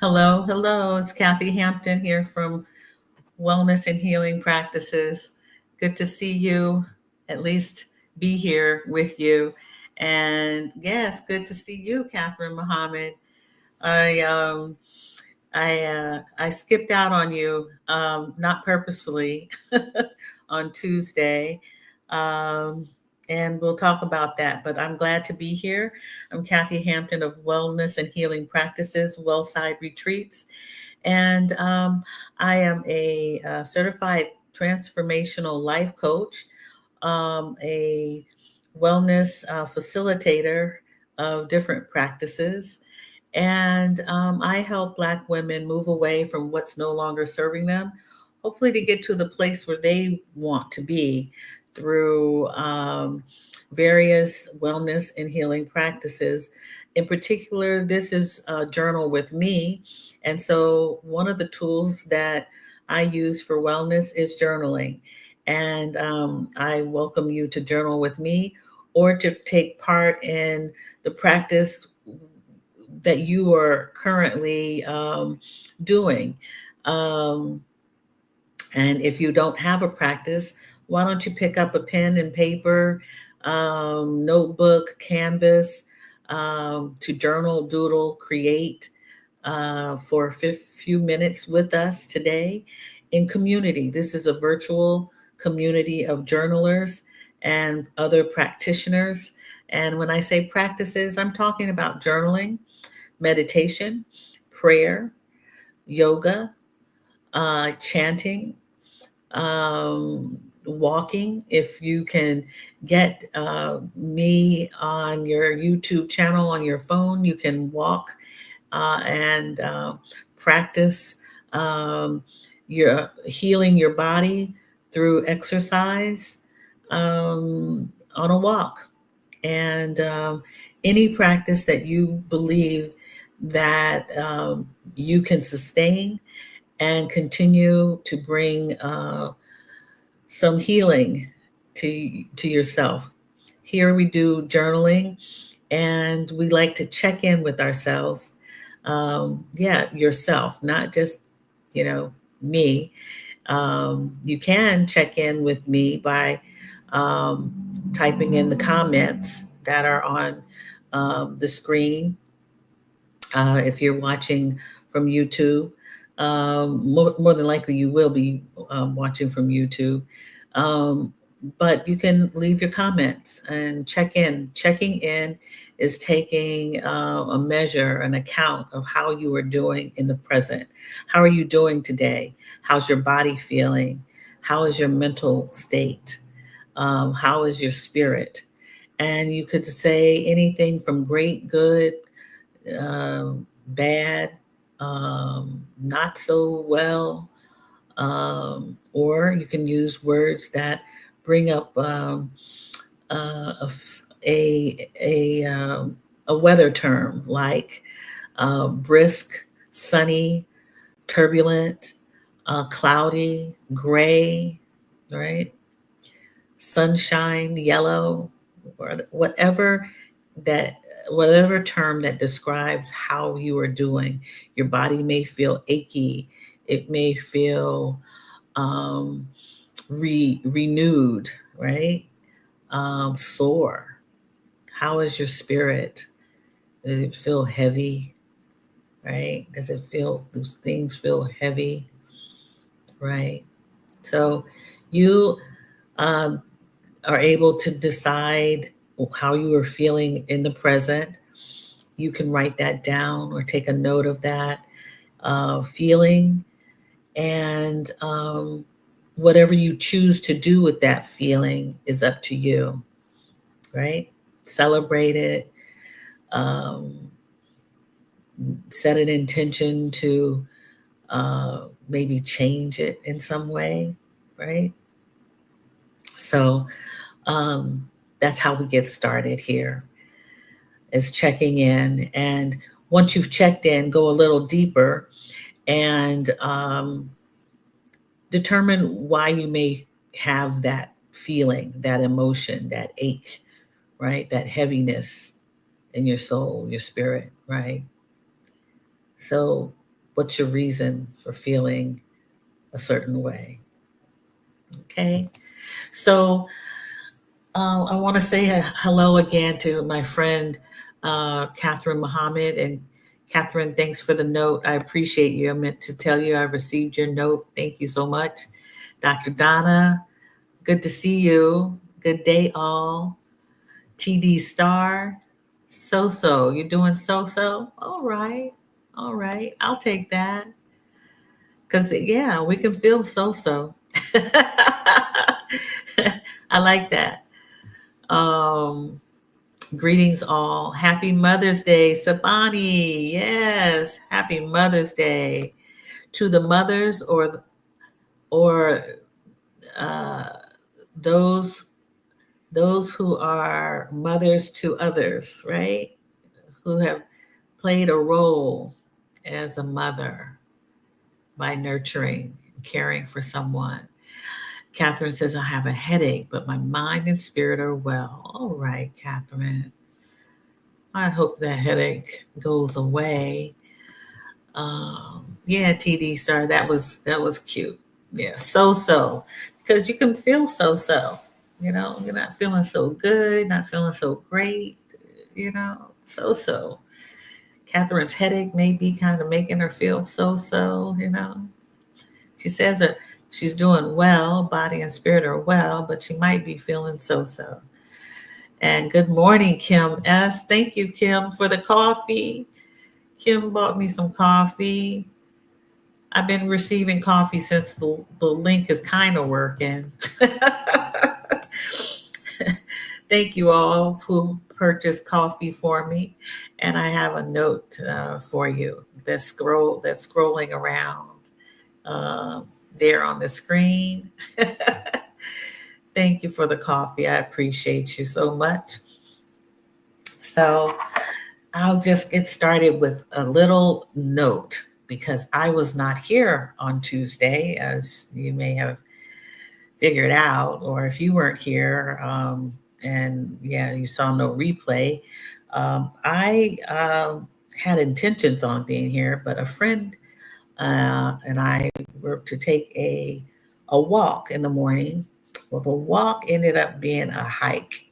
Hello, hello. It's Kathy Hampton here from Wellness and Healing Practices. Good to see you, at least be here with you. And yes, good to see you, Catherine Muhammad. I um I skipped out on you, not purposefully, on Tuesday. Um, and we'll talk about that. But I'm glad to be here. I'm Kathy Hampton of Wellness and Healing Practices, Wellside Retreats. And I am a certified transformational life coach, a wellness facilitator of different practices. And I help Black women move away from what's no longer serving them, hopefully, to get to the place where they want to be through various wellness and healing practices. In particular, this is Journal with Me. And so, one of the tools that I use for wellness is journaling. And I welcome you to journal with me or to take part in the practice that you are currently doing. Um, and if you don't have a practice, why don't you pick up a pen and paper, notebook, canvas, to journal, doodle, create for a few minutes with us today in community. This is a virtual community of journalers and other practitioners. And when I say practices, I'm talking about journaling, meditation, prayer, yoga, chanting, walking. If you can get me on your YouTube channel on your phone, you can walk and practice your healing your body through exercise on a walk. And any practice that you believe that you can sustain and continue to bring some healing to yourself. Here we do journaling, and we like to check in with ourselves. Yeah, yourself, not just me. You can check in with me by typing in the comments that are on the screen. If you're watching from YouTube, more than likely you will be watching from YouTube. Um, but you can leave your comments and check in. Checking in is taking a measure, an account of how you are doing in the present. How are you doing today? How's your body feeling? How is your mental state? How is your spirit? And you could say anything from great, good, bad, not so well, or you can use words that bring up a weather term like brisk, sunny, turbulent, cloudy, gray, right? Sunshine, yellow, or that whatever term that describes how you are doing. Your body may feel achy. It may feel um, renewed, right? Sore. How is your spirit? Does it feel heavy, right? Does it feel, those things feel heavy, right? So you um, are able to decide how you are feeling in the present. You can write that down or take a note of that feeling, and whatever you choose to do with that feeling is up to you, right? Celebrate it, um, set an intention to maybe change it in some way, right? So that's how we get started here, is checking in. And once you've checked in, go a little deeper and determine why you may have that feeling, that emotion, that ache, right? That heaviness in your soul, your spirit, right? So What's your reason for feeling a certain way? Okay. So I want to say hello again to my friend, Catherine Muhammad. And Catherine, thanks for the note. I appreciate you. I meant to tell you I received your note. Thank you so much. Dr. Donna, good to see you. Good day, all. TD Star, so. You're doing so? All right. All right. I'll take that. Because, yeah, we can feel so. I like that. Um, Greetings all. Happy Mother's Day, Sabani. Yes, happy Mother's Day to the mothers or uh, those those who are mothers to others, right? Who have played a role as a mother by nurturing, caring for someone. Catherine says, I have a headache, but my mind and spirit are well. All right, Catherine. I hope that headache goes away. Yeah, TD, sir, that was cute. Yeah, so because you can feel so. You're not feeling so good, not feeling so great. So. Catherine's headache may be kind of making her feel so. She says that she's doing well, body and spirit are well, but she might be feeling so. And good morning, Kim S. Thank you, Kim, for the coffee. Kim bought me some coffee. I've been receiving coffee since the link is kind of working. Thank you all who purchased coffee for me. And I have a note for you that's scrolling around there on the screen. Thank you for the coffee. I appreciate you so much. So I'll just get started with a little note because I was not here on Tuesday, as you may have figured out, or if you weren't here, and yeah, you saw no replay. I had intentions on being here, but a friend and I were to take a walk in the morning. Well, the walk ended up being a hike,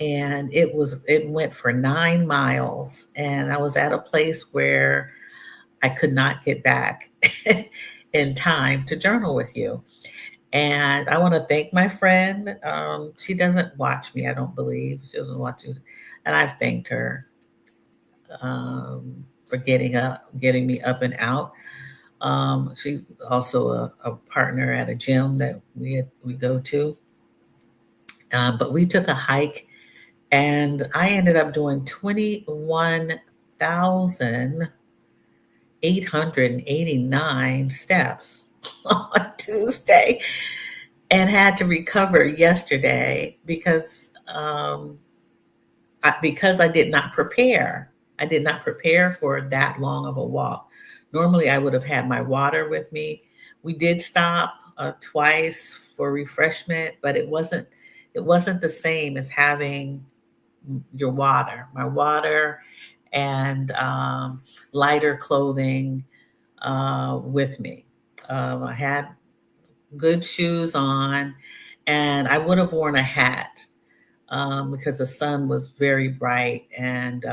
and it went for 9 miles, and I was at a place where I could not get back in time to journal with you. And I want to thank my friend. She doesn't watch me, I don't believe. She doesn't watch you. And I've thanked her for getting me up and out. She's also a partner at a gym that we go to. But we took a hike, and I ended up doing 21,889 steps on Tuesday, and had to recover yesterday because I did not prepare. I did not prepare for that long of a walk. Normally, I would have had my water with me. We did stop twice for refreshment, but it wasn't the same as having your water, my water, and lighter clothing with me. I had good shoes on, and I would have worn a hat because the sun was very bright, and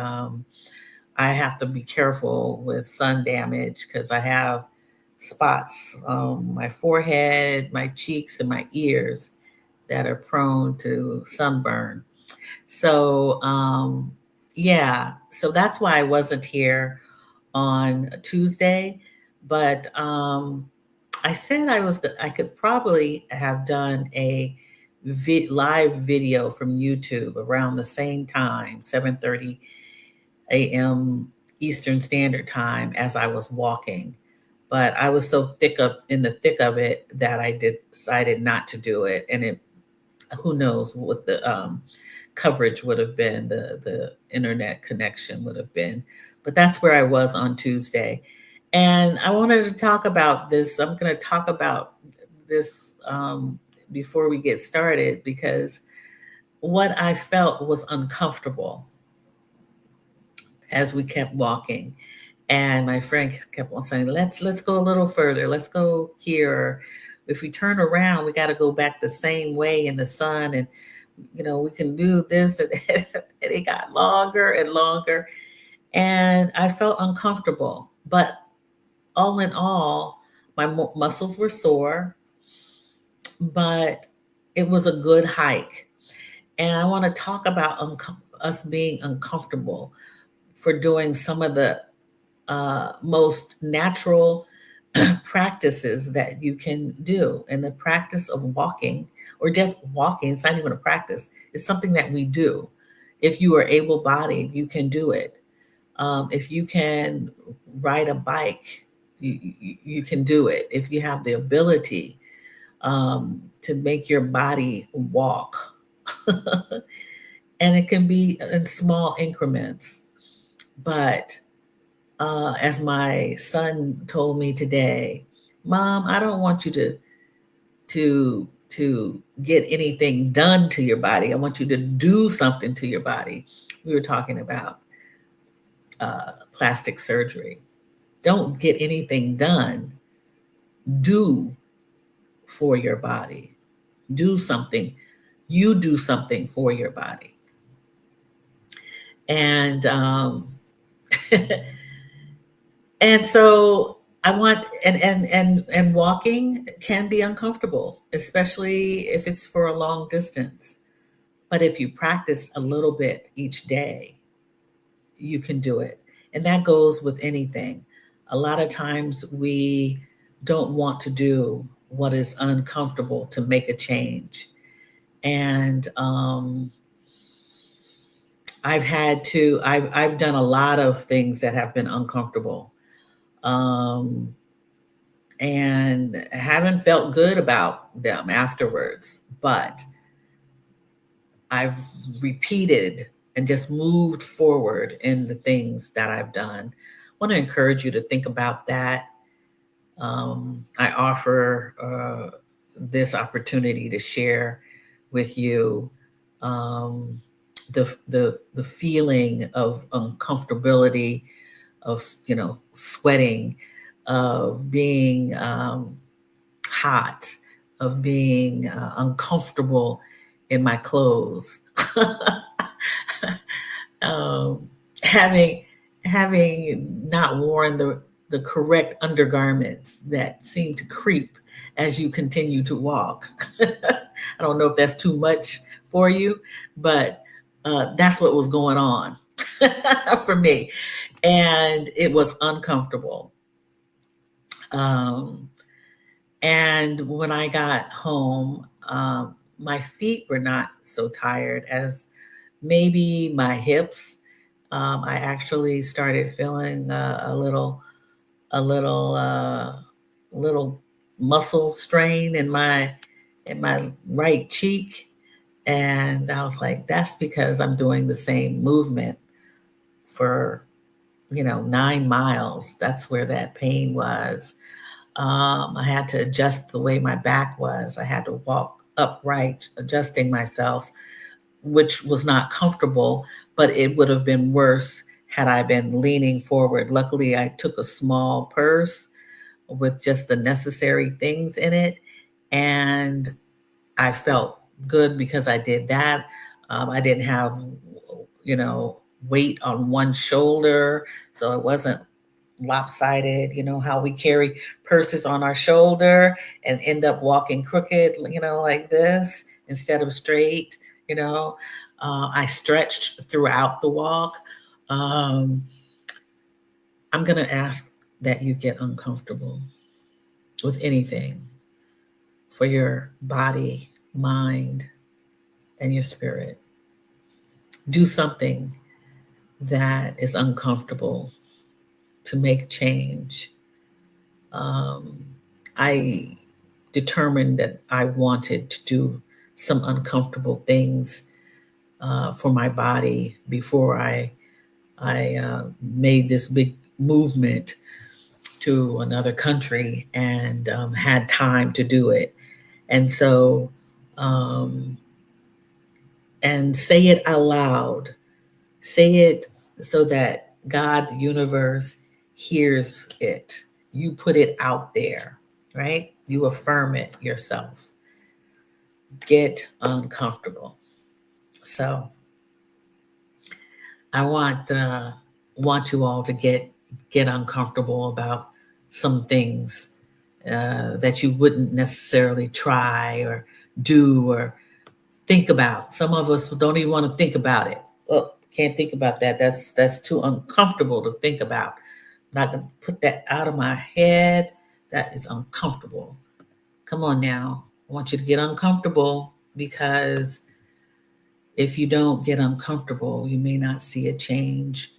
I have to be careful with sun damage because I have spots on my forehead, my cheeks, and my ears that are prone to sunburn. So, yeah, so that's why I wasn't here on Tuesday, but I said I could probably have done a live video from YouTube around the same time, 7:30 a.m. Eastern Standard Time, as I was walking. But I was so in the thick of it that I decided not to do it, and who knows what the coverage would have been, the internet connection would have been. But that's where I was on Tuesday. And I wanted to talk about this. I'm going to talk about this before we get started, because what I felt was uncomfortable as we kept walking. And my friend kept on saying, let's go a little further. Let's go here. If we turn around, we got to go back the same way in the sun, and we can do this. And it got longer and longer, and I felt uncomfortable. But all in all, my muscles were sore, but it was a good hike. And I want to talk about us being uncomfortable for doing some of the most natural practices that you can do. And the practice of walking, or just walking, it's not even a practice, it's something that we do. If you are able bodied, you can do it. If you can ride a bike, you can do it. If you have the ability to make your body walk, and it can be in small increments. But as my son told me today, Mom, I don't want you to get anything done to your body. I want you to do something to your body. We were talking about plastic surgery. Don't get anything done. Do for your body. Do something. You do something for your body. And and so I want and walking can be uncomfortable, especially if it's for a long distance. But if you practice a little bit each day, you can do it. And that goes with anything. A lot of times we don't want to do what is uncomfortable to make a change. And I've done a lot of things that have been uncomfortable. Um, and haven't felt good about them afterwards. But I've repeated and just moved forward in the things that I've done. I want to encourage you to think about that. I offer this opportunity to share with you um, the feeling of uncomfortability, of sweating, of being hot, of being uncomfortable in my clothes, um, having not worn the correct undergarments that seem to creep as you continue to walk. I don't know if that's too much for you, but that's what was going on for me, and it was uncomfortable. Um, And when I got home, my feet were not so tired as maybe my hips. I actually started feeling a little, little muscle strain in my right cheek, and I was like, "That's because I'm doing the same movement for 9 miles." That's where that pain was. I had to adjust the way my back was. I had to walk upright, adjusting myself, which was not comfortable, but it would have been worse had I been leaning forward. Luckily, I took a small purse with just the necessary things in it, and I felt good because I did that. I didn't have, you know, weight on one shoulder, so it wasn't lopsided. You know how we carry purses on our shoulder and end up walking crooked, like this instead of straight. I stretched throughout the walk. Um, I'm going to ask that you get uncomfortable with anything for your body, mind, and your spirit. Do something that is uncomfortable to make change. Um, I determined that I wanted to do some uncomfortable things for my body before I made this big movement to another country and had time to do it. And so, um, and say it aloud, say it so that God, the universe, hears it. You put it out there, right? You affirm it yourself. Get uncomfortable. So I want you all to get uncomfortable about some things that you wouldn't necessarily try or do or think about. Some of us don't even want to think about it. Oh, can't think about that. That's too uncomfortable to think about. I'm not gonna put that out of my head. That is uncomfortable. Come on now. I want you to get uncomfortable because if you don't get uncomfortable, you may not see a change.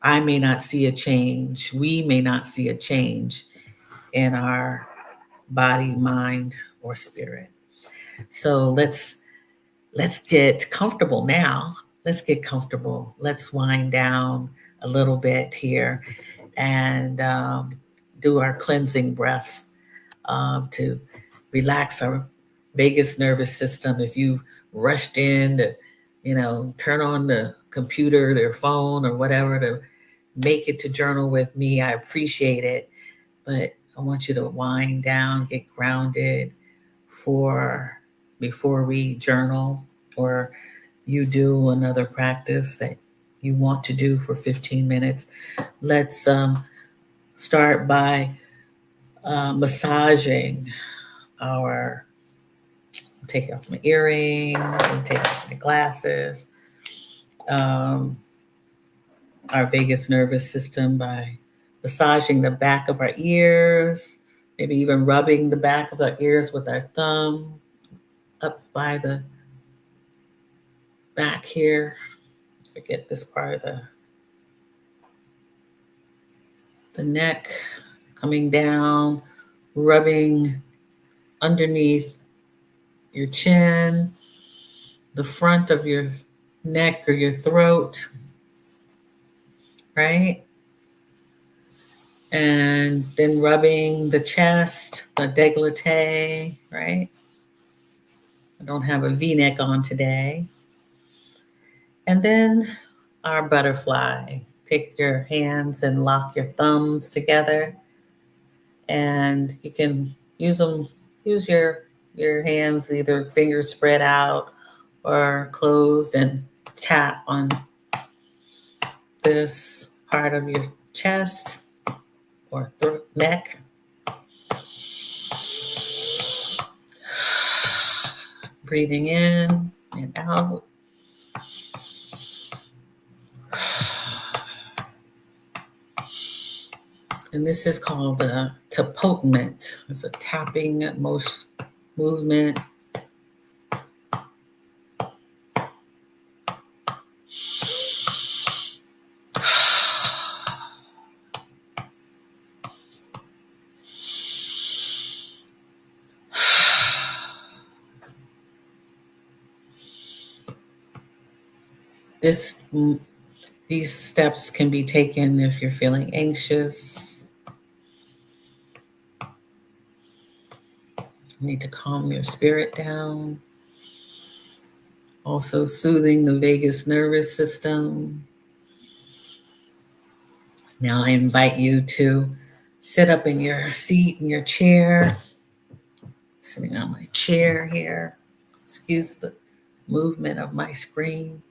I may not see a change. We may not see a change in our body, mind, or spirit. So let's get comfortable now. Let's get comfortable. Let's wind down a little bit here and do our cleansing breaths to relax our vagus nervous system. If you've rushed in to, turn on the computer, their phone, or whatever to make it to journal with me, I appreciate it. But I want you to wind down, get grounded for before we journal or you do another practice that you want to do for 15 minutes. Let's start by massaging our, take off my earring, take off my glasses, um, our vagus nervous system by massaging the back of our ears, maybe even rubbing the back of our ears with our thumb up by the back here. Forget this part of the neck, coming down, rubbing underneath your chin, the front of your neck or your throat, right? And then rubbing the chest, the décolleté, right? I don't have a V-neck on today. And then our butterfly. Take your hands and lock your thumbs together. And you can use your hands, either fingers spread out or closed, and tap on this part of your chest or throat, neck. Breathing in and out. And this is called a tapotement. It's a tapping movement. These steps can be taken if you're feeling anxious. You need to calm your spirit down. Also soothing the vagus nervous system. Now I invite you to sit up in your seat, in your chair. Sitting on my chair here. Excuse the movement of my screen.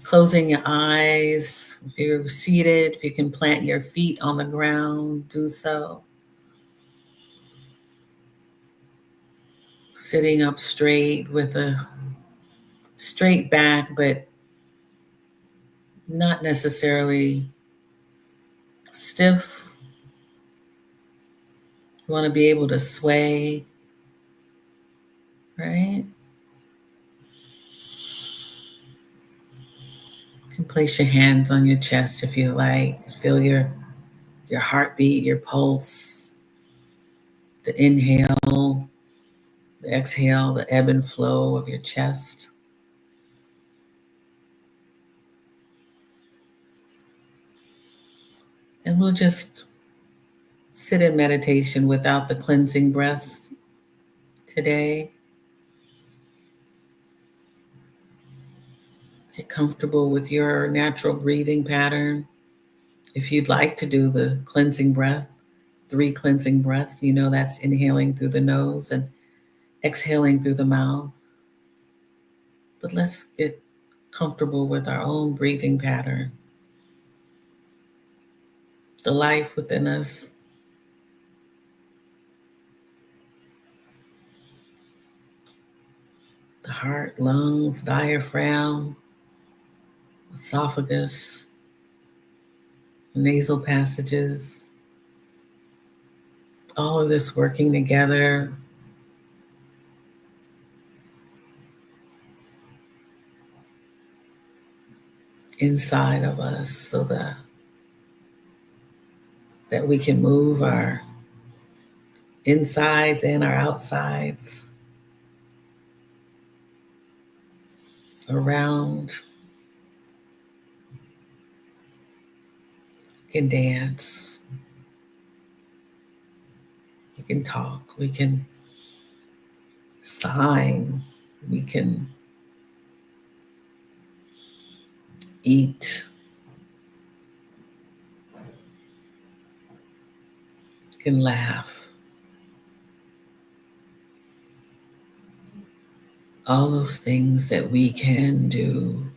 Closing your eyes. If you're seated, if you can plant your feet on the ground, do so. Sitting up straight with a straight back, but not necessarily stiff. You want to be able to sway, right? You can place your hands on your chest if you like. Feel your heartbeat, your pulse, the inhale, the exhale, the ebb and flow of your chest. And we'll just sit in meditation without the cleansing breaths today. Get comfortable with your natural breathing pattern. If you'd like to do the cleansing breath, 3 cleansing breaths, that's inhaling through the nose and exhaling through the mouth. But let's get comfortable with our own breathing pattern, the life within us, the heart, lungs, diaphragm, esophagus, nasal passages, all of this working together inside of us so that we can move our insides and our outsides around. We can dance, we can talk, we can sign, we can eat, we can laugh. All those things that we can do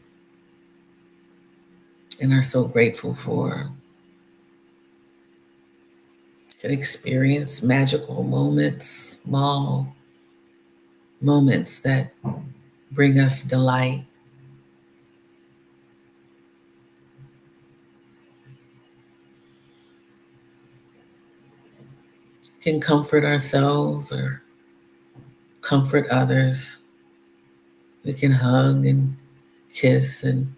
and are so grateful for. Can experience magical moments, small moments that bring us delight. Can comfort ourselves or comfort others. We can hug and kiss and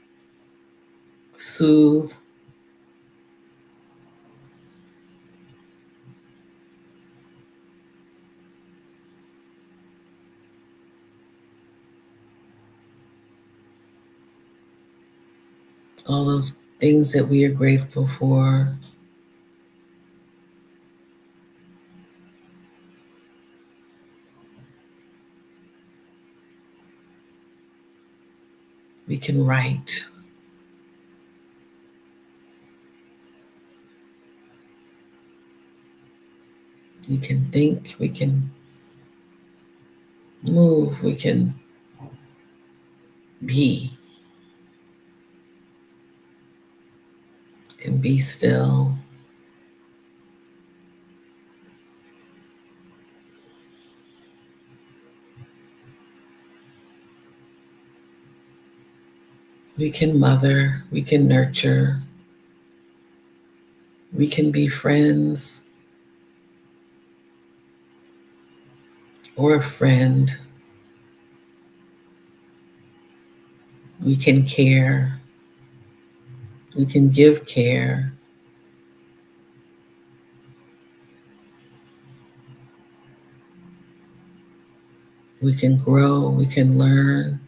soothe. All those things that we are grateful for. We can write. We can think. We can move. We can be. Can be still. We can mother. We can nurture. We can be friends or a friend. We can care. We can give care. We can grow. We can learn.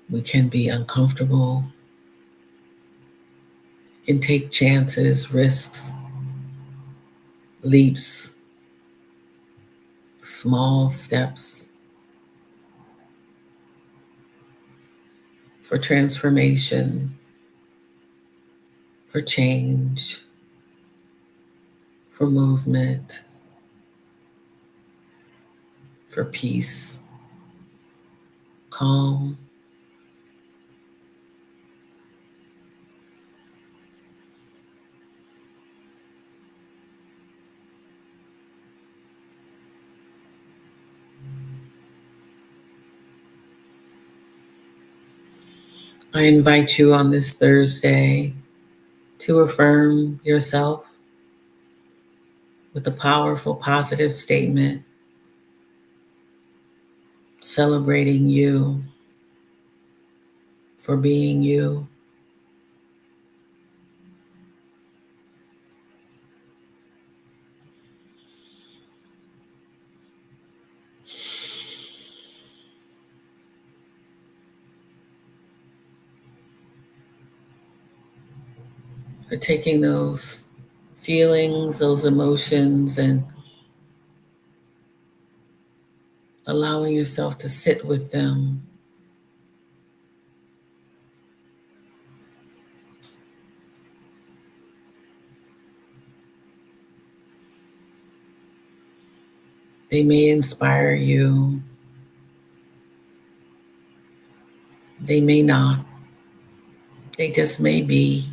We can be uncomfortable. We can take chances, risks, leaps, small steps for transformation, for change, for movement, for peace, calm. I invite you on this Thursday to affirm yourself with a powerful, positive statement celebrating you for being you. For taking those feelings, those emotions, and allowing allowing yourself to sit with them. They may inspire you, they may not, they just may be.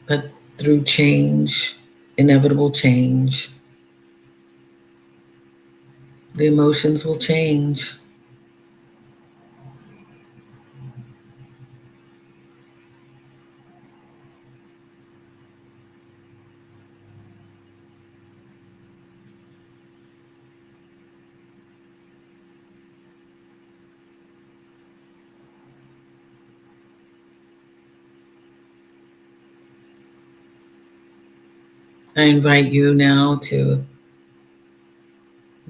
But through change, inevitable change, the emotions will change. I invite you now to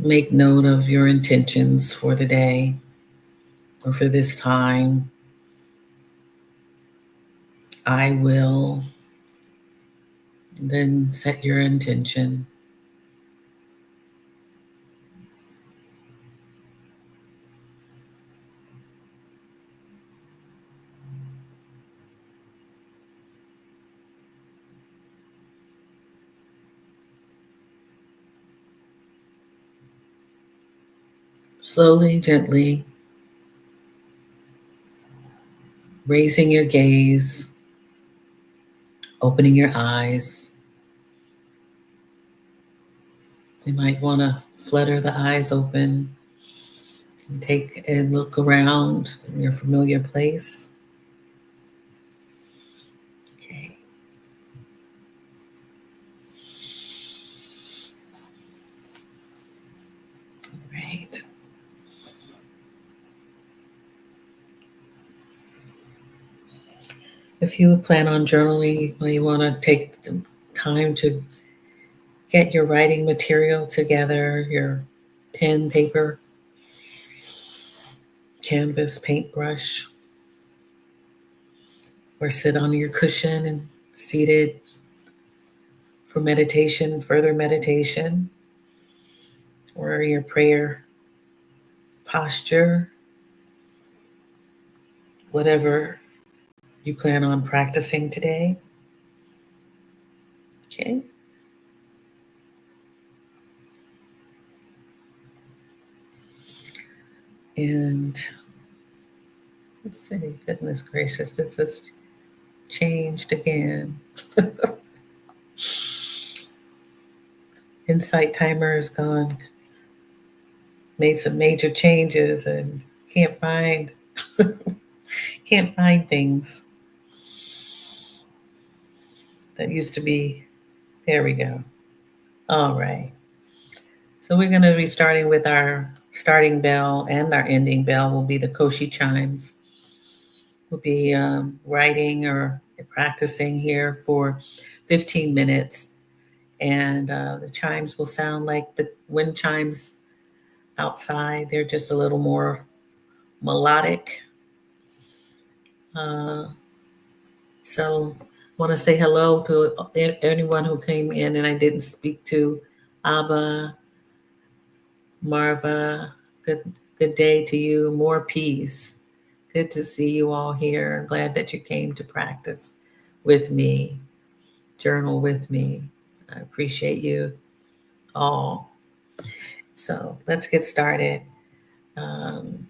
make note of your intentions for the day or for this time. I will, then set your intention. Slowly, gently, raising your gaze, opening your eyes. You might want to flutter the eyes open and take a look around in your familiar place. Okay. Right. If you plan on journaling, you want to take the time to get your writing material together, your pen, paper, canvas, paintbrush, or sit on your cushion and seated for meditation, further meditation, or your prayer posture, whatever you plan on practicing today. Okay. And let's see, goodness gracious, it's just changed again. Insight timer is gone. Made some major changes and can't find can't find things that used to be. There we go. All right. So we're going to be starting with our starting bell, and our ending bell will be the Koshi chimes. We'll be writing or practicing here for 15 minutes. And the chimes will sound like the wind chimes outside. They're just a little more melodic. Uh, so I want to say hello to anyone who came in and I didn't speak to. Abba, Marva, good day to you. More peace. Good to see you all here. I'm glad that you came to practice with me, journal with me. I appreciate you all. So let's get started. Um,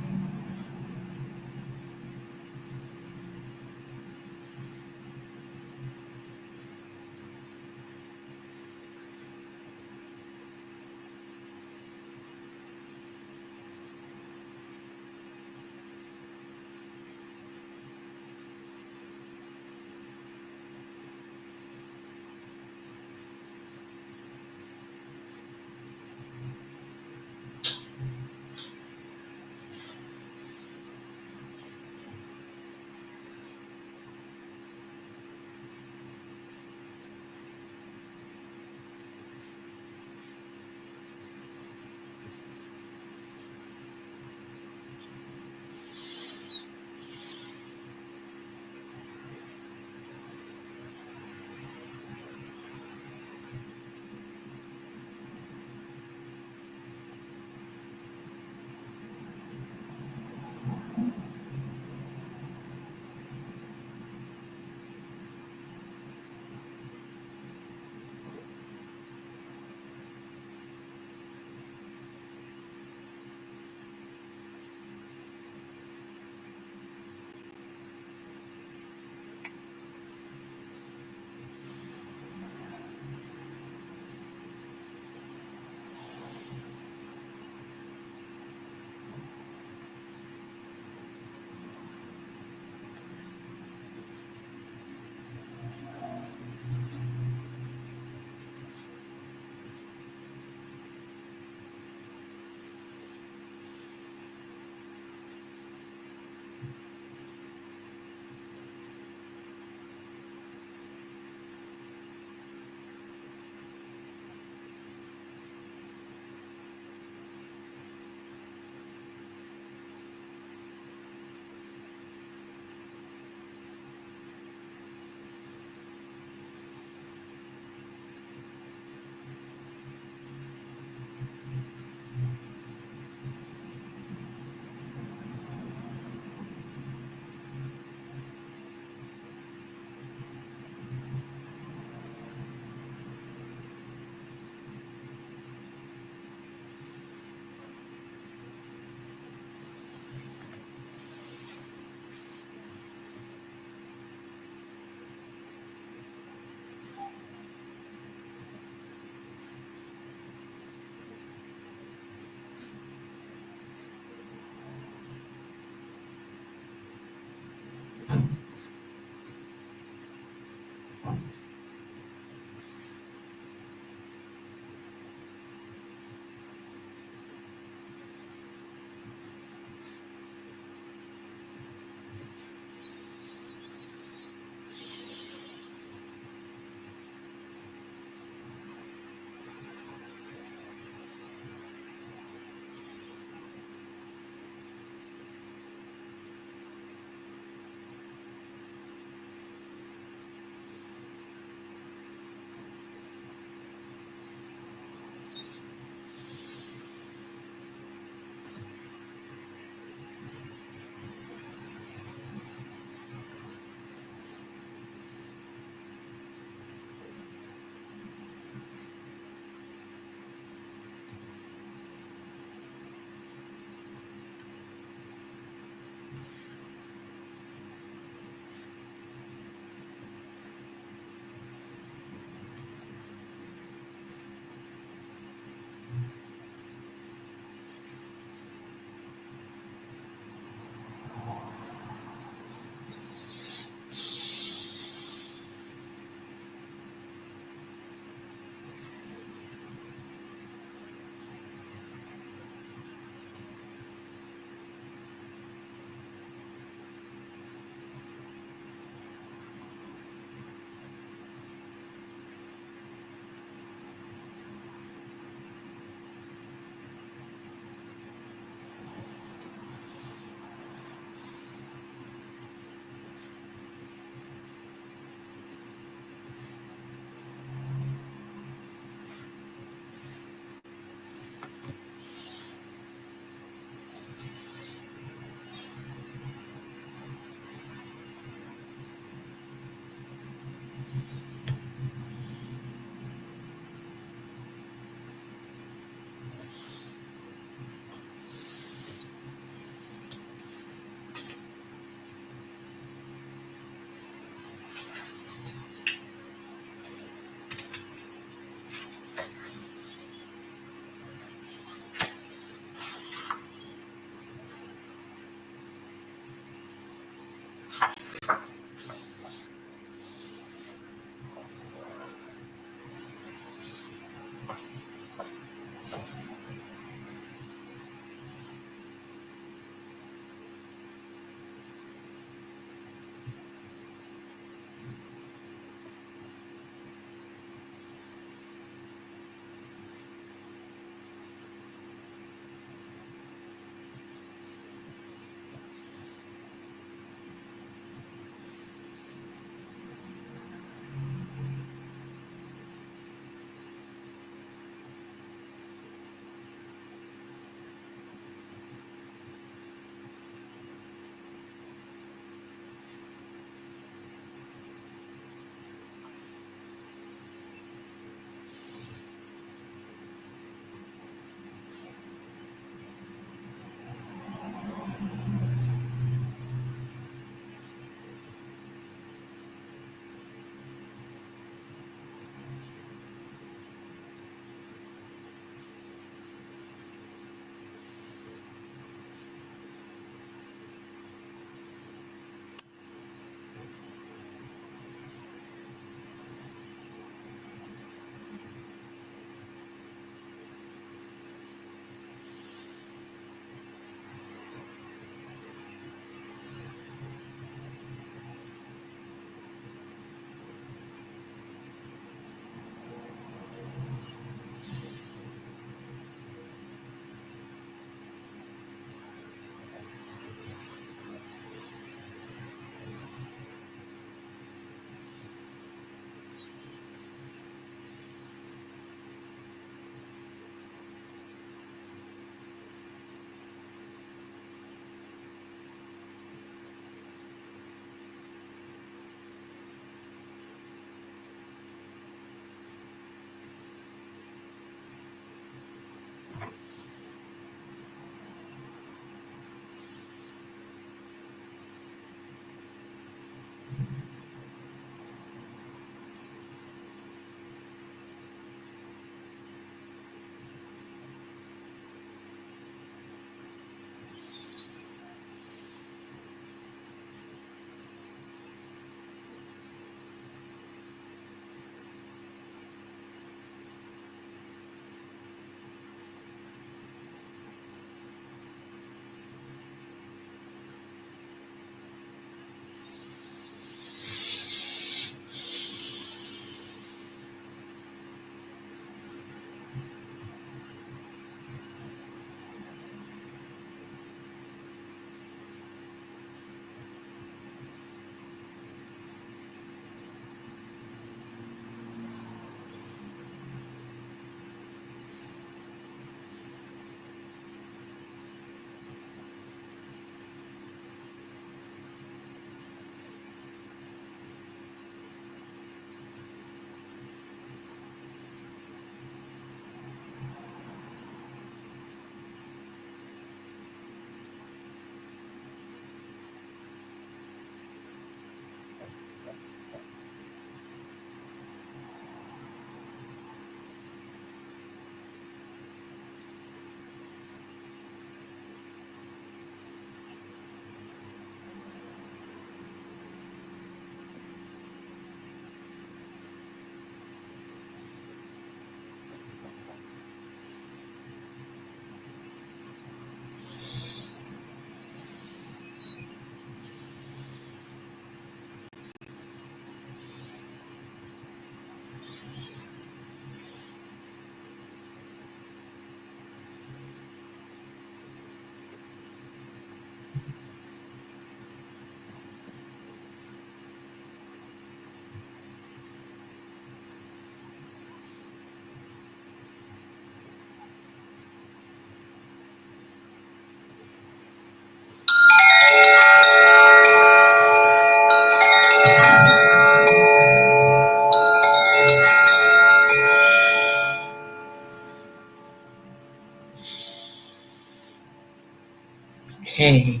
Okay,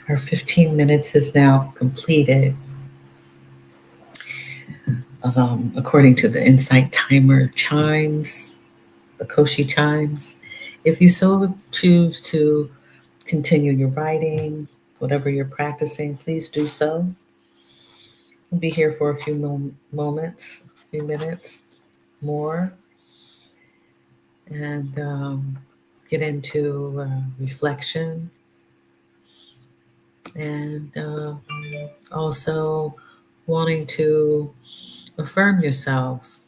our 15 minutes is now completed. According to the Insight Timer chimes, the Koshi chimes. If you so choose to continue your writing, whatever you're practicing, please do so. We'll be here for a few moments, a few minutes more, and get into reflection and also wanting to affirm yourselves.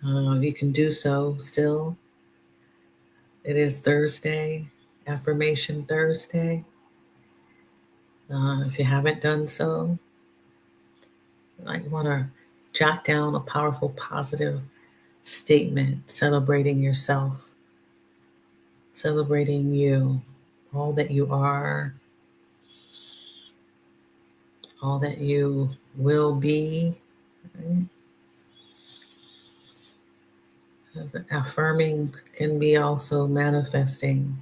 You can do so still. It is Thursday, Affirmation Thursday. If you haven't done so, I want to jot down a powerful, positive statement celebrating yourself, celebrating you, all that you are, all that you will be. Right? Affirming can be also manifesting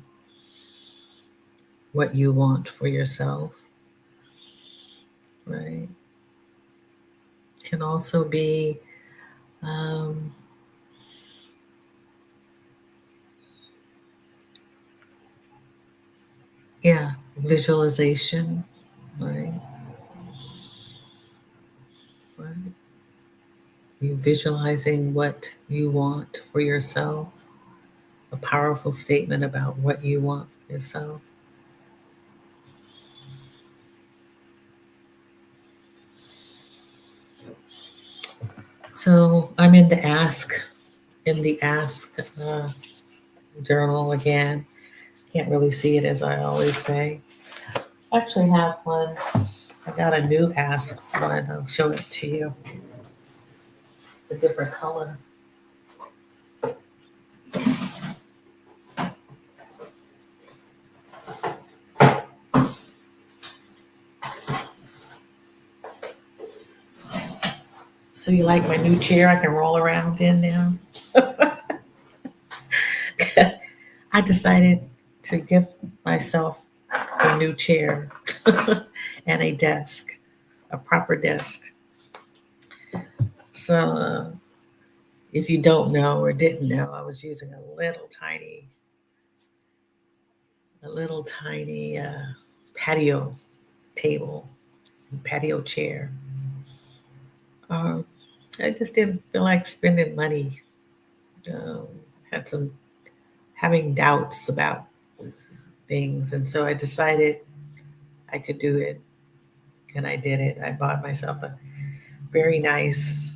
what you want for yourself, right? Can also be um, yeah, visualization, right? Right. You visualizing what you want for yourself, a powerful statement about what you want for yourself. So I'm in the ask journal again. Can't really see it as I always say. I actually have one. I got a new ask one. I'll show it to you. It's a different color. So you like my new chair I can roll around in now? I decided to give myself a new chair and a desk, a proper desk. So if you don't know or didn't know, I was using a little tiny patio table, patio chair. Um, I just didn't feel like spending money. Um, had some having doubts about things, and so I decided I could do it, and I did it. I bought myself a very nice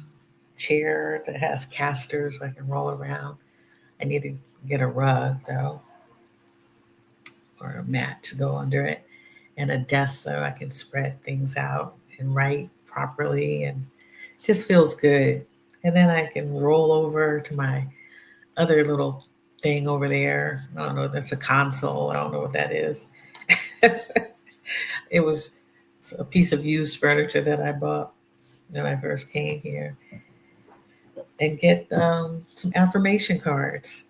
chair that has casters I can roll around. I need to get a rug though, or a mat to go under it, and a desk so I can spread things out and write properly, and it just feels good. And then I can roll over to my other little thing over there. I don't know, that's a console. I don't know what that is. It was a piece of used furniture that I bought when I first came here, and get some affirmation cards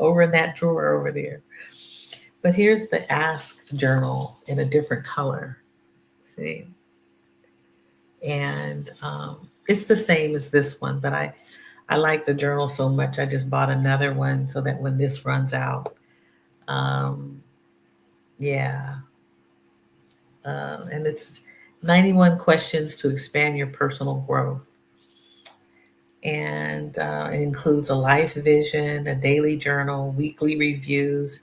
over in that drawer over there. But here's the ask journal in a different color. See? And it's the same as this one, but I like the journal so much, I just bought another one so that when this runs out, um, yeah. And it's 91 questions to expand your personal growth. And it includes a life vision, a daily journal, weekly reviews,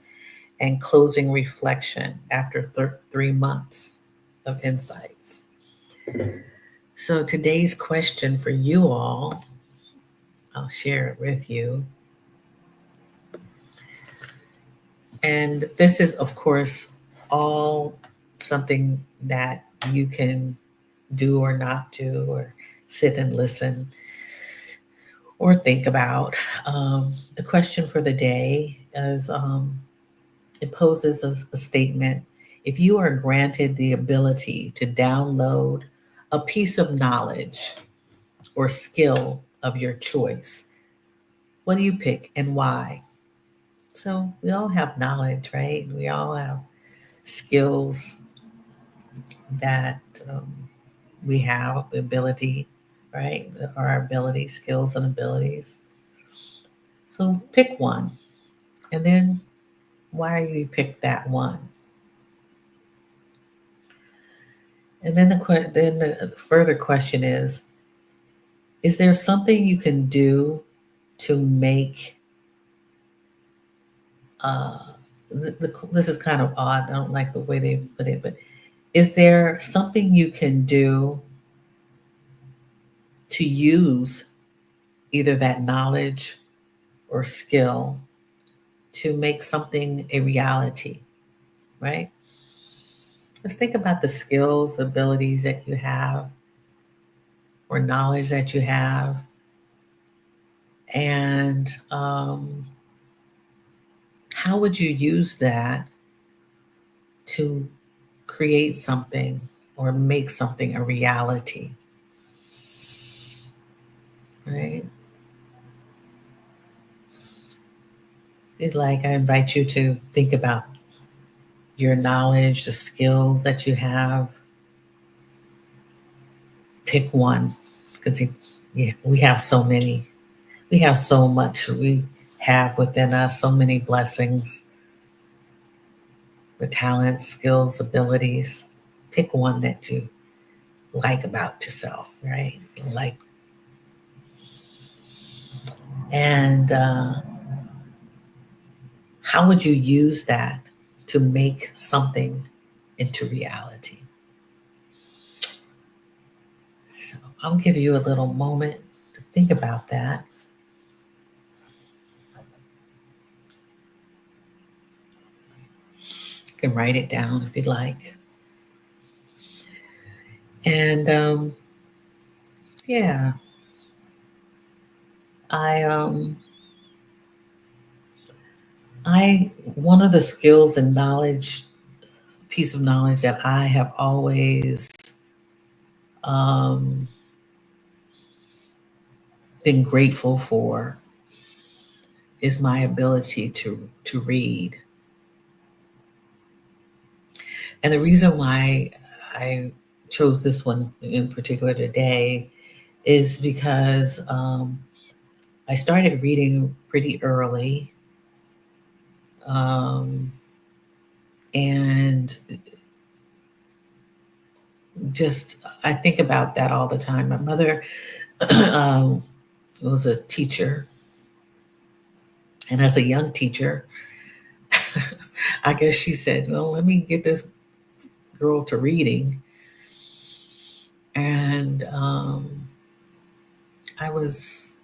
and closing reflection after 3 months of insights. So today's question for you all, I'll share it with you. And this is, of course, all something that you can do or not do, or sit and listen or think about. The question for the day is it poses a statement. If you are granted the ability to download a piece of knowledge or skill of your choice, what do you pick and why? So we all have knowledge, right? We all have skills that we have the ability, right? Our abilities, skills, and abilities. So pick one, and then why you pick that one, and then the further question is there something you can do to make uh, this is kind of odd. I don't like the way they put it, but is there something you can do to use either that knowledge or skill to make something a reality, right? Just think about the skills, abilities that you have, or knowledge that you have, and how would you use that to create something or make something a reality, right? I invite you to think about your knowledge, the skills that you have. Pick one, because yeah, we have so many. We have so much we have within us, so many blessings, the talents, skills, abilities. Pick one that you like about yourself, right? Like, and how would you use that to make something into reality? So I'll give you a little moment to think about that. You can write it down if you'd like. And yeah, I I one of the skills and knowledge piece of knowledge that I have always um, been grateful for is my ability to read. And the reason why I chose this one in particular today is because I started reading pretty early. Um, and just, I think about that all the time. My mother um, was a teacher. And as a young teacher, I guess she said, well, let me get this girl to reading. And I was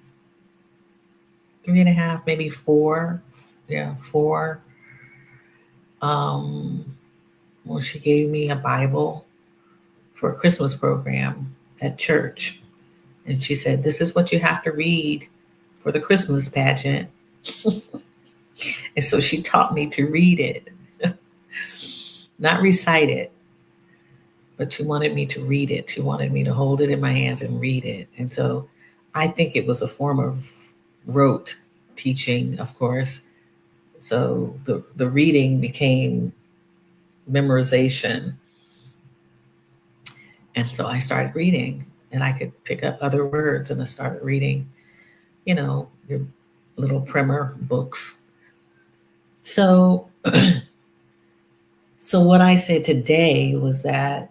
3.5, maybe 4. Yeah, 4. Um, well, she gave me a Bible for a Christmas program at church. And she said, this is what you have to read for the Christmas pageant. And so she taught me to read it, not recite it, but she wanted me to read it. She wanted me to hold it in my hands and read it. And so I think it was a form of rote teaching, of course. So the reading became memorization. And so I started reading and I could pick up other words and I started reading, your little primer books. So so what I said today was that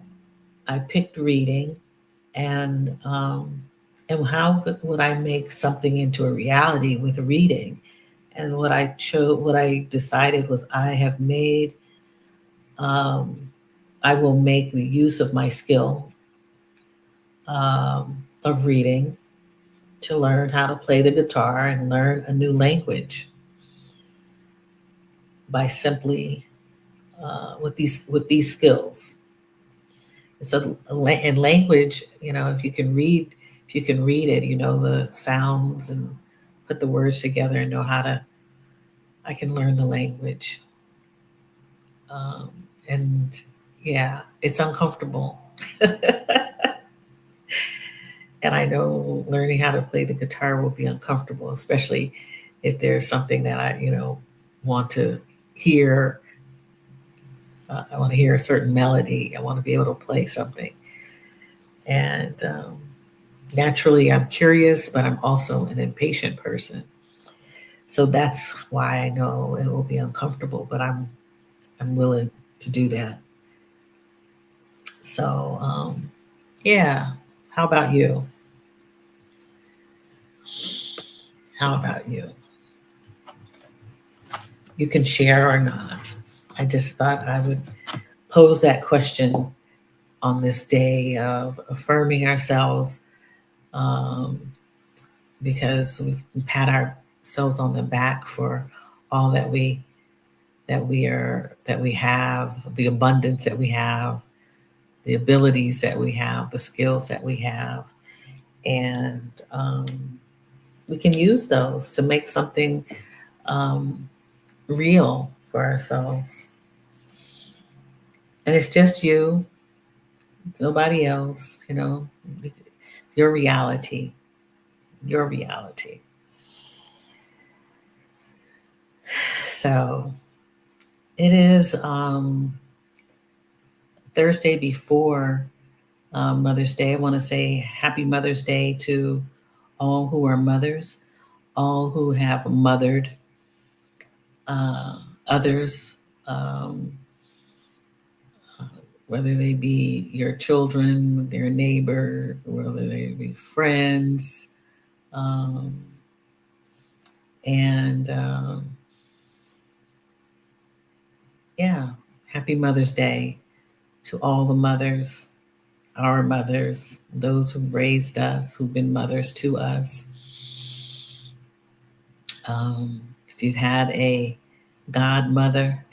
I picked reading and and how would I make something into a reality with reading? And what I decided was um, I will make the use of my skill of reading to learn how to play the guitar and learn a new language by simply with these skills. So in language, if you can read it, the sounds and put the words together and know how to. I can learn the language, um, and yeah, it's uncomfortable. And I know learning how to play the guitar will be uncomfortable, especially if there's something that I want to hear. I want to hear a certain melody. I want to be able to play something. And naturally, I'm curious, but I'm also an impatient person. So that's why I know it will be uncomfortable, but I'm willing to do that. So yeah. How about you? How about you? You can share or not. I just thought I would pose that question on this day of affirming ourselves, um, because we can pat ourselves on the back for all that we have, the abundance that we have, the abilities that we have, the skills that we have, and we can use those to make something um, real for ourselves. And it's just you, it's nobody else. Your reality, your reality. So it is Thursday before Mother's Day. I want to say Happy Mother's Day to all who are mothers, all who have mothered uh, others, um, whether they be your children, their neighbor, whether they be friends, um, and yeah, Happy Mother's Day to all the mothers, our mothers, those who've raised us, who've been mothers to us. If you've had a godmother,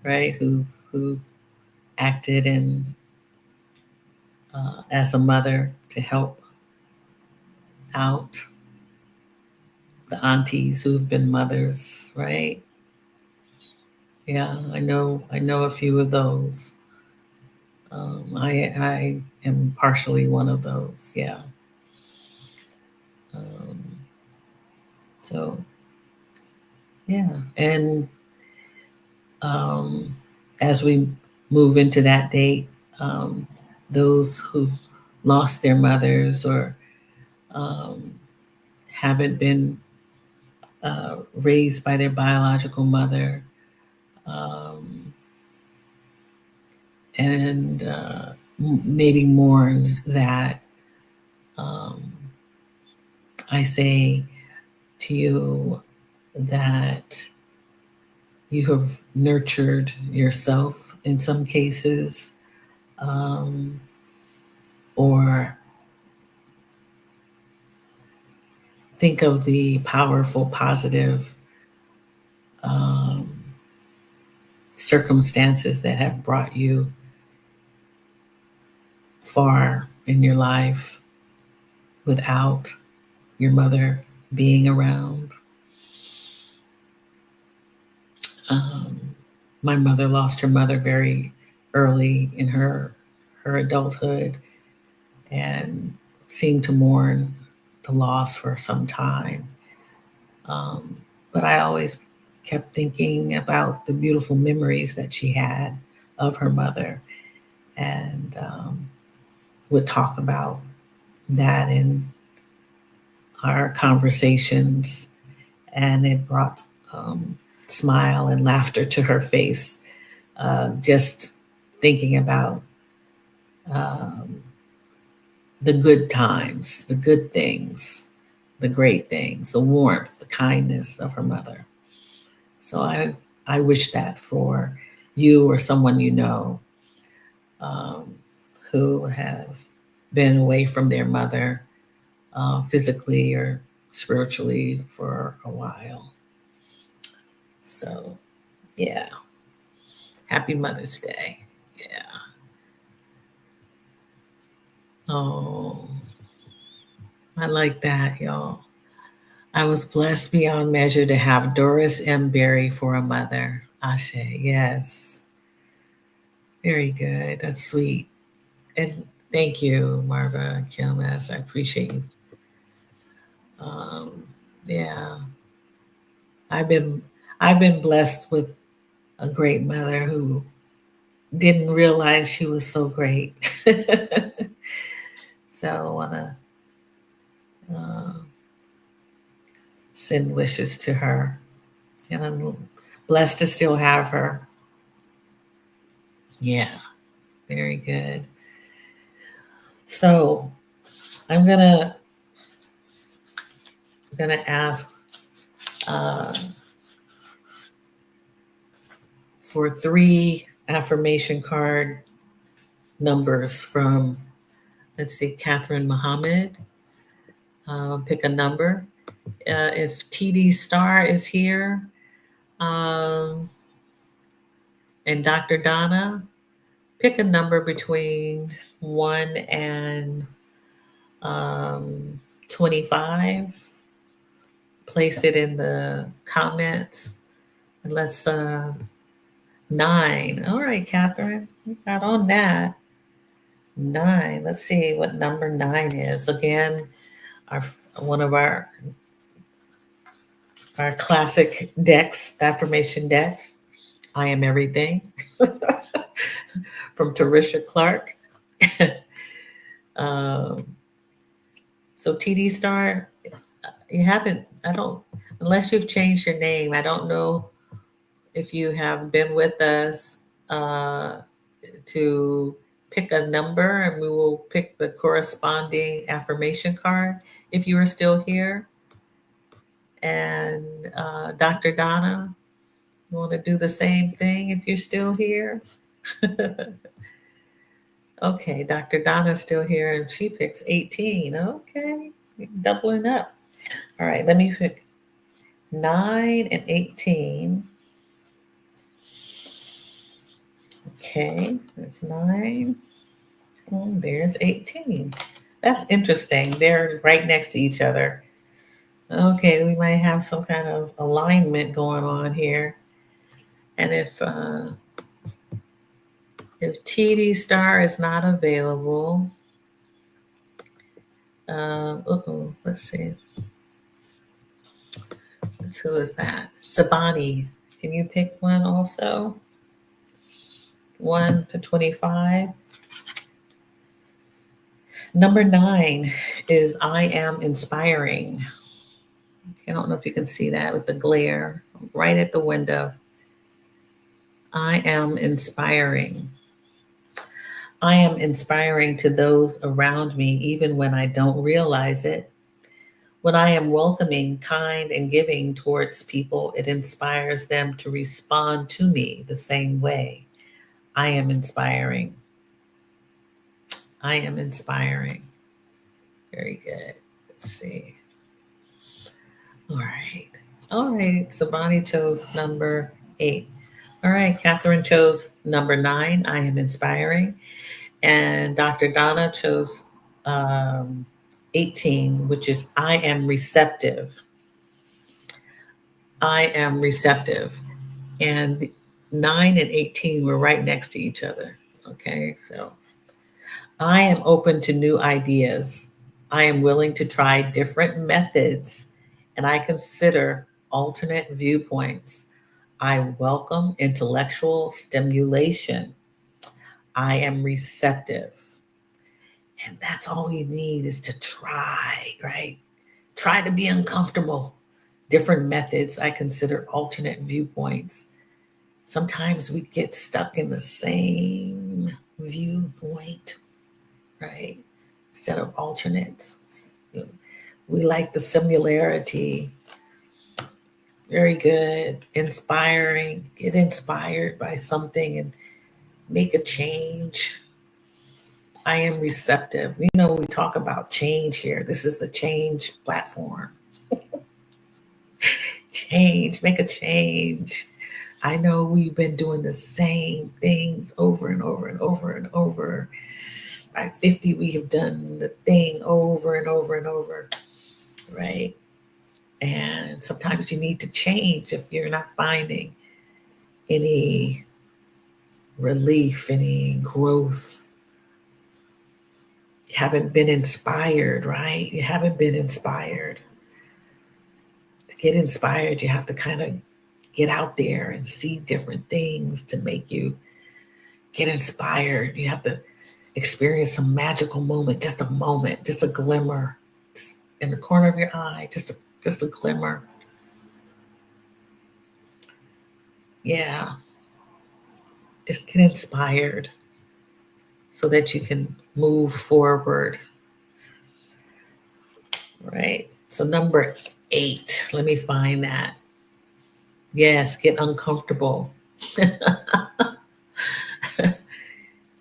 right, who's acted in as a mother to help out the aunties who've been mothers, right? Yeah, I know a few of those. I am partially one of those. Yeah. Um, so yeah, and um, as we move into that date, um, those who've lost their mothers or um, haven't been raised by their biological mother, um, and maybe mourn that, um, I say to you that you have nurtured yourself in some cases, um, or think of the powerful, positive um, circumstances that have brought you far in your life without your mother being around. Um, my mother lost her mother very early in her adulthood and seemed to mourn the loss for some time. Um, but I always kept thinking about the beautiful memories that she had of her mother, and would talk about that in our conversations, and it brought smile and laughter to her face, just thinking about um, the good times, the good things, the great things, the warmth, the kindness of her mother. So I wish that for you or someone you know, um, who have been away from their mother, physically or spiritually, for a while. So yeah, Happy Mother's Day. Yeah. Oh, I like that, y'all. I was blessed beyond measure to have Doris M. Berry for a mother. Ashe, yes. Very good. That's sweet. And thank you, Marva Kilmes. I appreciate you. Um, yeah, I've been I've been blessed with a great mother who didn't realize she was so great. So I want to uh, send wishes to her. And I'm blessed to still have her. Yeah, very good. So I'm gonna ask uh, for 3 affirmation card numbers from, let's see, Catherine Muhammad. Pick a number. If TD Star is here, um, and Dr. Donna, pick a number between 1 and 25. Place it in the comments. And let's 9. All right, Catherine, you got on that. 9. Let's see what number 9 is. Again, our one of our classic decks, affirmation decks. I am everything from Tarisha Clark. um, so TD Star, you haven't, I don't, unless you've changed your name, I don't know if you have been with us to pick a number and we will pick the corresponding affirmation card if you are still here. And Dr. Donna, you want to do the same thing if you're still here? Okay, Dr. Donna's still here and she picks 18. Okay, doubling up. All right, let me pick 9 and 18. Okay, there's 9. Oh, there's 18. That's interesting. They're right next to each other. Okay, we might have some kind of alignment going on here. And if TD Star is not available, let's see. Who is that? Sabani. Can you pick one also? 1 to 25. Number 9 is I am inspiring. I don't know if you can see that with the glare right at the window. I am inspiring. I am inspiring to those around me, even when I don't realize it. When I am welcoming, kind, and giving towards people, it inspires them to respond to me the same way. I am inspiring. I am inspiring. Very good. Let's see. All right. All right. Sabani chose number 8. All right. Catherine chose number 9. I am inspiring. And Dr. Donna chose 18, which is I am receptive. I am receptive. And 9 and 18 were right next to each other. Okay. So I am open to new ideas. I am willing to try different methods and I consider alternate viewpoints. I welcome intellectual stimulation. I am receptive. And that's all you need is to try, right? Try to be uncomfortable. Different methods. I consider alternate viewpoints. Sometimes we get stuck in the same viewpoint, right? Instead of alternates. We like the similarity. Very good. Inspiring. Get inspired by something and make a change. I am receptive. You know, we talk about change here. This is the change platform. Change, make a change. I know we've been doing the same things over and over and over and over. By 50, we have done the thing over and over and over, right? And sometimes you need to change if you're not finding any relief, any growth. You haven't been inspired, right? You haven't been inspired. To get inspired, you have to kind of get out there and see different things to make you get inspired. You have to experience some magical moment, just a glimmer, just in the corner of your eye, just a glimmer. Yeah, just get inspired so that you can move forward. Right. So number 8, let me find that. Yes, get uncomfortable.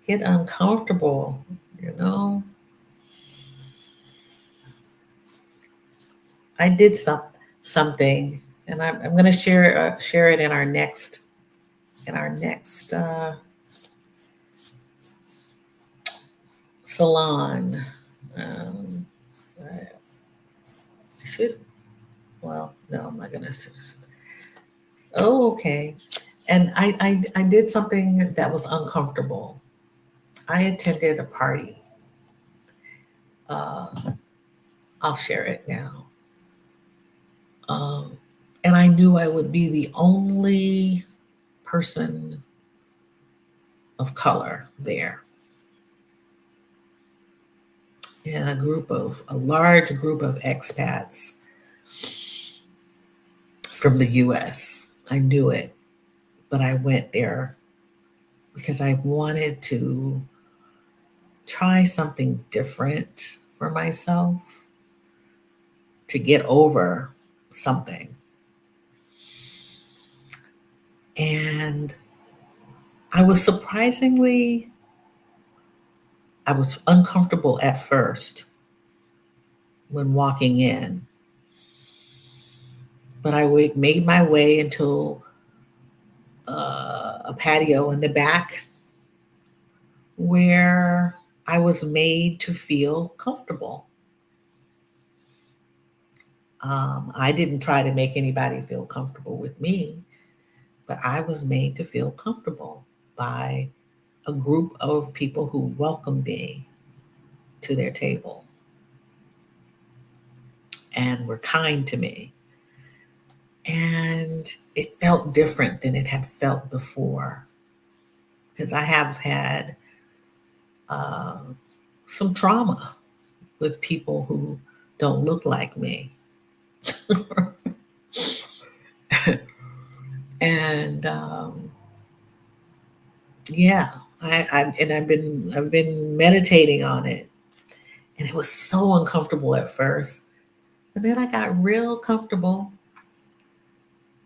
Get uncomfortable. You know, I did something, and I'm going to share it in our next salon. Um, I should. Well, no, I'm not going to. Oh, okay. And I did something that was uncomfortable. I attended a party. Uh, I'll share it now. Um, and I knew I would be the only person of color there in a large group of expats from the US. I knew it, but I went there because I wanted to try something different for myself to get over something. And I was surprisingly, I was uncomfortable at first when walking in, but I made my way until a patio in the back where I was made to feel comfortable. I didn't try to make anybody feel comfortable with me, but I was made to feel comfortable by a group of people who welcomed me to their table and were kind to me. And it felt different than it had felt before because I have had uh, some trauma with people who don't look like me. And yeah, I've been meditating on it, and it was so uncomfortable at first, and then I got real comfortable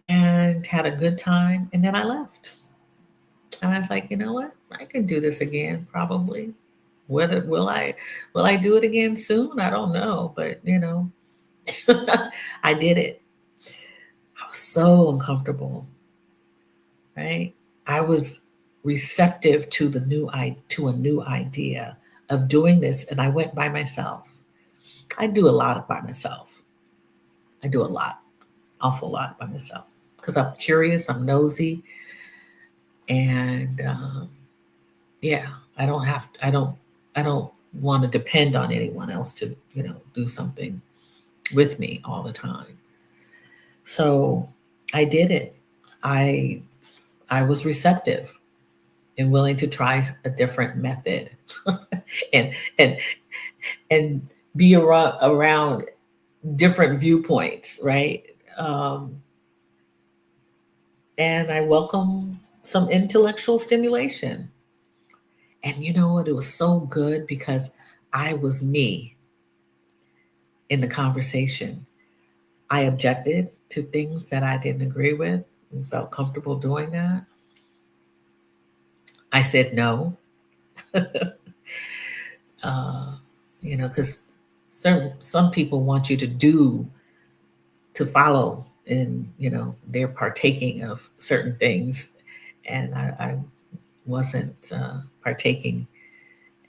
and had a good time, and then I left, and I was like, you know what, I can do this again probably. Whether will I do it again soon? I don't know, but I did it. I was so uncomfortable, right? I was receptive to to a new idea of doing this, and I went by myself. I do a lot by myself. I do a lot, awful lot by myself because I'm curious, I'm nosy, and yeah, I don't want to depend on anyone else to do something with me all the time. So I did it. I I was receptive and willing to try a different method and and and be around different viewpoints, right? Um, and I welcome some intellectual stimulation. And you know what? It was so good because I was me in the conversation. I objected to things that I didn't agree with and felt comfortable doing that. I said no, uh, because some people want you to do to follow, and they're partaking of certain things, and I wasn't partaking,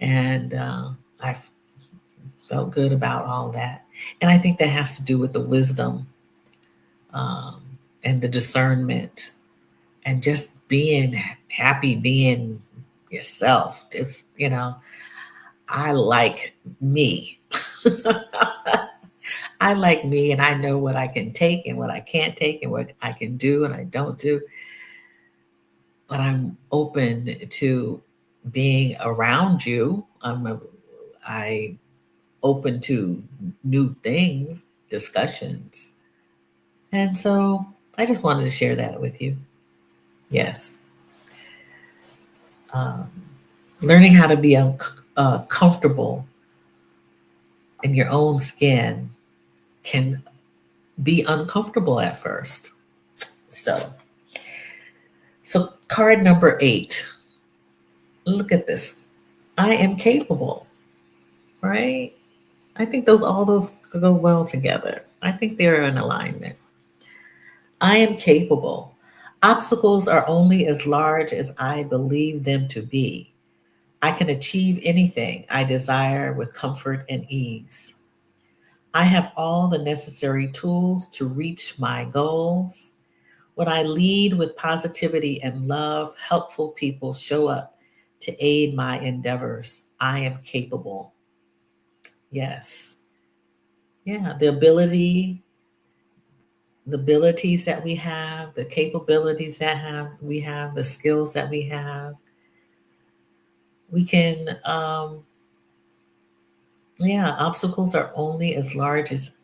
and I felt good about all that, and I think that has to do with the wisdom um, and the discernment and just being happy being yourself. Just I like me. I like me and I know what I can take and what I can't take and what I can do and I don't do. But I'm open to being around you. I open to new things, discussions. And so I just wanted to share that with you. Yes. Um, Learning how to be comfortable in your own skin can be uncomfortable at first. So, so card number 8. Look at this. I am capable, right? I think all those go well together. I think they're in alignment. I am capable. Obstacles are only as large as I believe them to be. I can achieve anything I desire with comfort and ease. I have all the necessary tools to reach my goals. When I lead with positivity and love, helpful people show up to aid my endeavors. I am capable. Yes. Yeah. The abilities that we have, the capabilities we have, the skills that we have, we can, yeah, obstacles are only as large as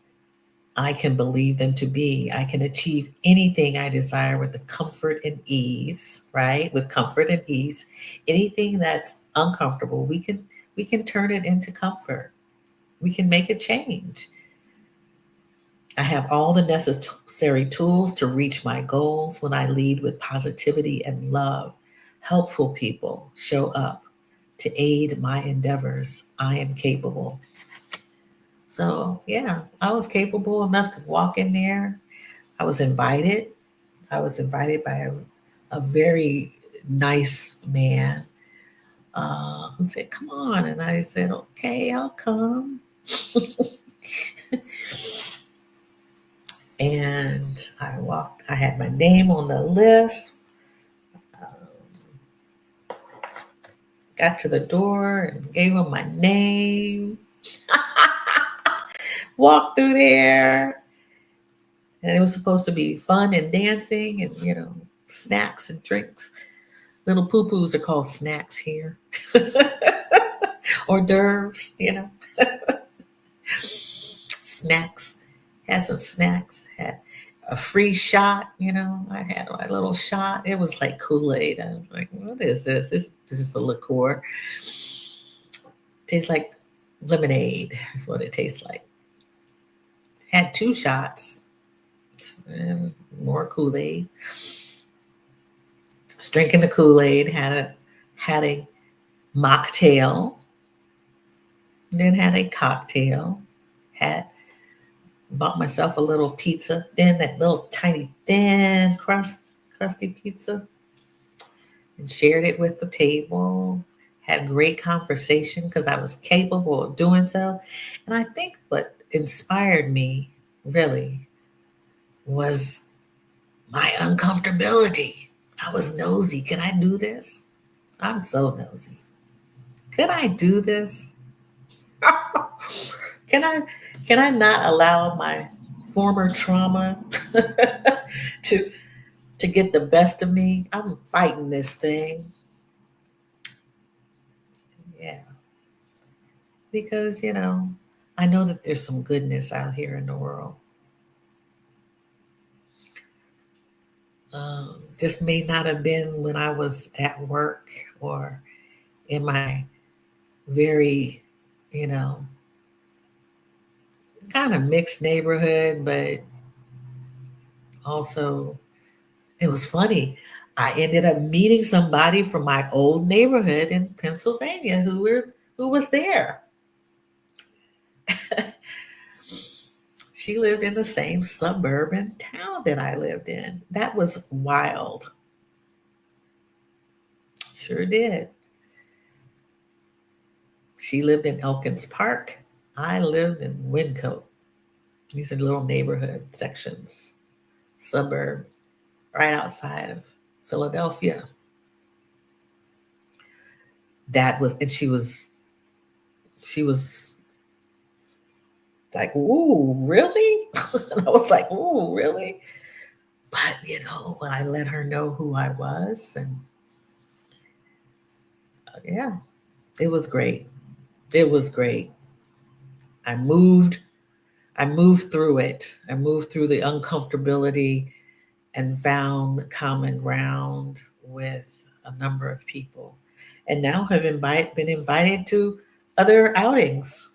I can believe them to be. I can achieve anything I desire with the comfort and ease, right? With comfort and ease. Anything that's uncomfortable, we can turn it into comfort. We can make a change. I have all the necessary tools to reach my goals when I lead with positivity and love. Helpful people show up to aid my endeavors. I am capable. So, yeah, I was capable enough to walk in there. I was invited. I was invited by a very nice man who said, "Come on." And I said, "Okay, I'll come." And I walked, I had my name on the list, got to the door and gave him my name, walked through there. And it was supposed to be fun and dancing and, snacks and drinks. Little poo poos are called snacks here. Hors d'oeuvres, snacks. Had some snacks, had a free shot, I had my little shot. It was like Kool-Aid. I was like, what is this? This is a liqueur. Tastes like lemonade. That's what it tastes like. Had 2 shots, more Kool-Aid. Was drinking the Kool-Aid, had a mocktail, then had a cocktail, had bought myself a little pizza, that little tiny thin crusty pizza, and shared it with the table. Had great conversation because I was capable of doing so. And I think what inspired me really was my uncomfortability. I was nosy. Can I do this? I'm so nosy. Could I do this? can I can I not allow my former trauma to to get the best of me? I'm fighting this thing. Yeah, because I know that there's some goodness out here in the world. Just may not have been when I was at work or in my very, you know, kind of mixed neighborhood, but also it was funny. I ended up meeting somebody from my old neighborhood in Pennsylvania who was there. She lived in the same suburban town that I lived in. That was wild. Sure did. She lived in Elkins Park. I lived in Wyncote. These are little neighborhood sections, suburb, right outside of Philadelphia. And she was Like, ooh, really? And I was like, ooh, really? But, when I let her know who I was, and yeah, it was great. It was great. I moved. I moved through it. I moved through the uncomfortability and found common ground with a number of people, and now have been invited to other outings.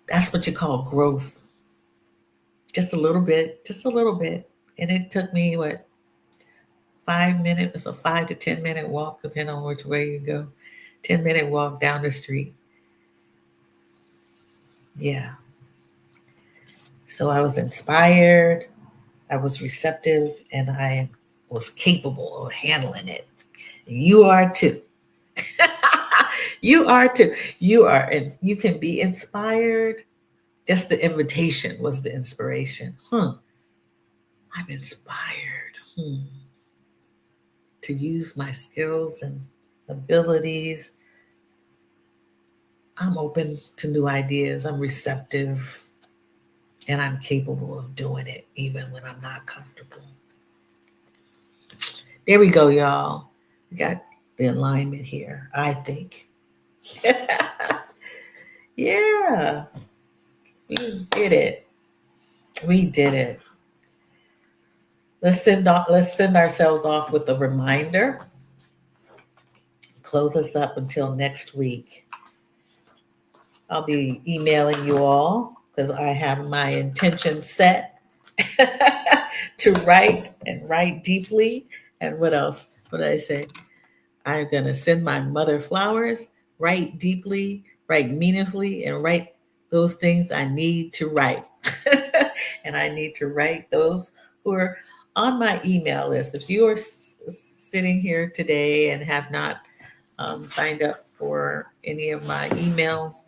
That's what you call growth. Just a little bit, just a little bit. And it took me, what, 5 minutes, a 5 to 10 minute walk, depending on which way you go. 10-minute walk down the street. Yeah. So I was inspired, I was receptive, and I was capable of handling it. You are too. You are too. You are, and you can be inspired. Just the invitation was the inspiration. I'm inspired to use my skills and abilities. I'm open to new ideas. I'm receptive, and I'm capable of doing it even when I'm not comfortable. There we go, y'all. We got the alignment here, I think. Yeah, we did it. We did it. Let's send ourselves off with a reminder. Close us up until next week. I'll be emailing you all because I have my intention set to write and write deeply. And what else? What did I say? I'm going to send my mother flowers, write deeply, write meaningfully, and write those things I need to write. And I need to write those who are on my email list. If you are sitting here today and have not signed up for any of my emails,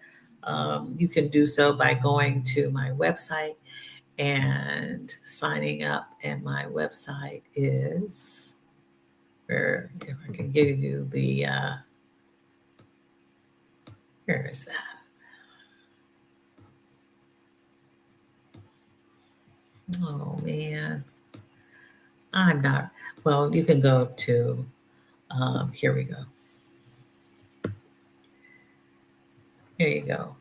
you can do so by going to my website and signing up. And my website is, where if I can give you the, where is that? Oh man, I'm not. Well, you can go to, here we go. Here you go.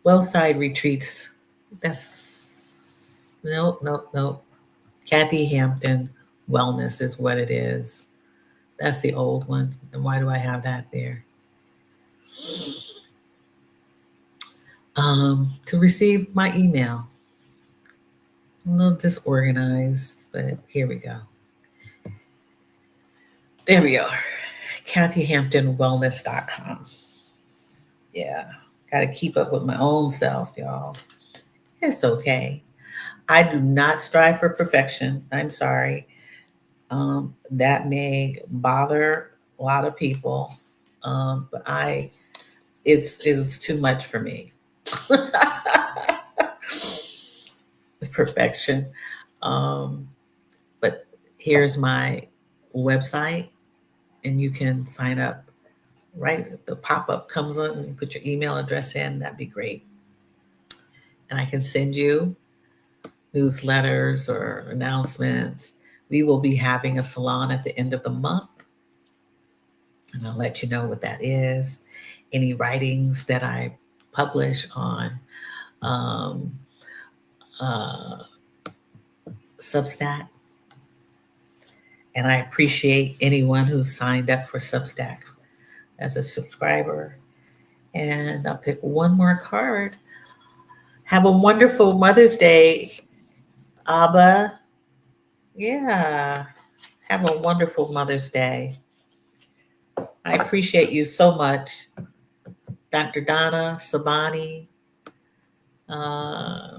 Wellside Retreats. That's, nope, nope, nope. Kathy Hampton Wellness is what it is. That's the old one. And why do I have that there? To receive my email. A little disorganized, but here we go. There we are. KathyHamptonWellness.com. Yeah. Got to keep up with my own self, y'all. It's okay. I do not strive for perfection. I'm sorry. That may bother a lot of people, but it's too much for me. Perfection. Um, but here's my website, and you can sign up. Right, the pop up comes on, and you put your email address in. That'd be great, and I can send you newsletters or announcements. We will be having a salon at the end of the month, and I'll let you know what that is. Any writings that I publish on um, uh, Substack. And I appreciate anyone who's signed up for Substack as a subscriber. And I'll pick one more card. Have a wonderful Mother's Day, Abba. Yeah. Have a wonderful Mother's Day. I appreciate you so much, Dr. Donna, Sabani,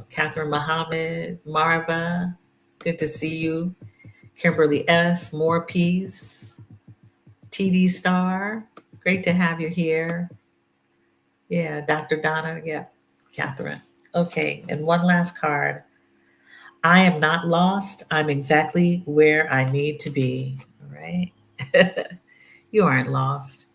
Catherine Muhammad, Marva. Good to see you. Kimberly S., More Peace, TD Star. Great to have you here. Yeah, Dr. Donna. Yeah, Catherine. Okay, and one last card. I am not lost. I'm exactly where I need to be. All right. You aren't lost.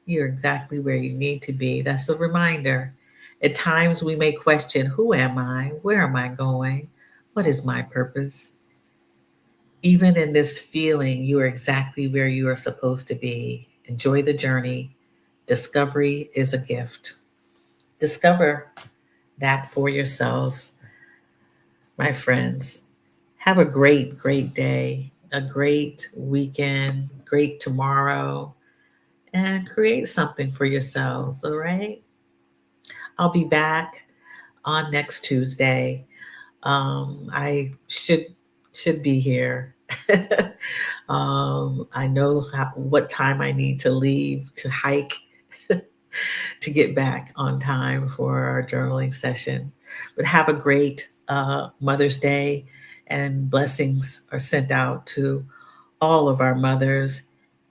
You're exactly where you need to be. That's a reminder. At times we may question, who am I? Where am I going? What is my purpose? Even in this feeling, you are exactly where you are supposed to be. Enjoy the journey. Discovery is a gift. Discover that for yourselves, my friends. Have a great, great day, a great weekend, great tomorrow, and create something for yourselves, all right? I'll be back on next Tuesday. I should be here. I know what time I need to leave to hike to get back on time for our journaling session. But have a great Mother's Day, and blessings are sent out to all of our mothers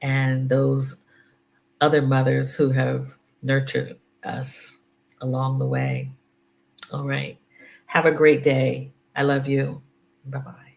and those other mothers who have nurtured us along the way. All right. Have a great day. I love you. Bye bye.